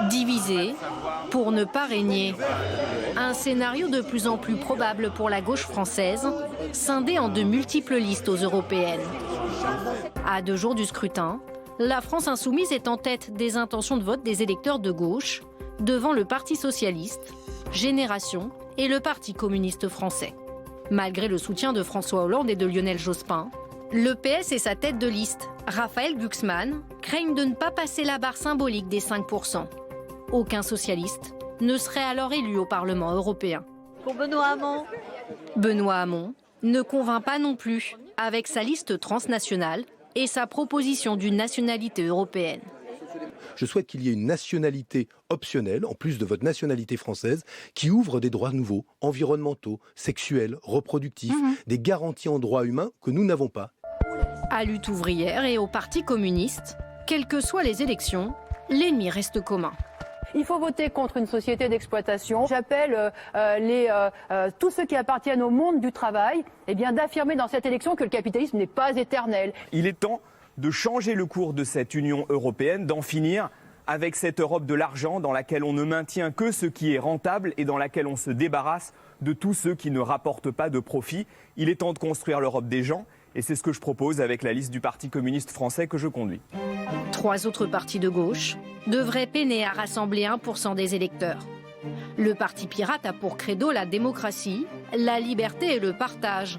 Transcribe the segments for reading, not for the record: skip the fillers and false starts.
Diviser pour ne pas régner. Un scénario de plus en plus probable pour la gauche française, scindée en de multiples listes aux européennes. À 2 jours du scrutin, la France insoumise est en tête des intentions de vote des électeurs de gauche, devant le Parti socialiste, Génération et le Parti communiste français. Malgré le soutien de François Hollande et de Lionel Jospin, le PS et sa tête de liste, Raphaël Glucksmann, craignent de ne pas passer la barre symbolique des 5%. Aucun socialiste ne serait alors élu au Parlement européen. Pour Benoît Hamon. Benoît Hamon ne convainc pas non plus avec sa liste transnationale et sa proposition d'une nationalité européenne. Je souhaite qu'il y ait une nationalité optionnelle, en plus de votre nationalité française, qui ouvre des droits nouveaux, environnementaux, sexuels, reproductifs, des garanties en droits humains que nous n'avons pas. À Lutte ouvrière et au Parti communiste, quelles que soient les élections, l'ennemi reste commun. Il faut voter contre une société d'exploitation. J'appelle tous ceux qui appartiennent au monde du travail d'affirmer dans cette élection que le capitalisme n'est pas éternel. Il est temps de changer le cours de cette Union européenne, d'en finir avec cette Europe de l'argent dans laquelle on ne maintient que ce qui est rentable et dans laquelle on se débarrasse de tous ceux qui ne rapportent pas de profit. Il est temps de construire l'Europe des gens et c'est ce que je propose avec la liste du Parti communiste français que je conduis. 3 autres partis de gauche devraient peiner à rassembler 1% des électeurs. Le Parti pirate a pour credo la démocratie, la liberté et le partage,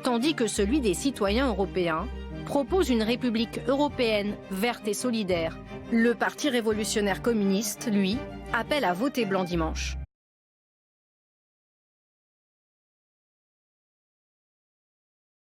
tandis que celui des citoyens européens propose une république européenne verte et solidaire. Le Parti révolutionnaire communiste, lui, appelle à voter blanc dimanche.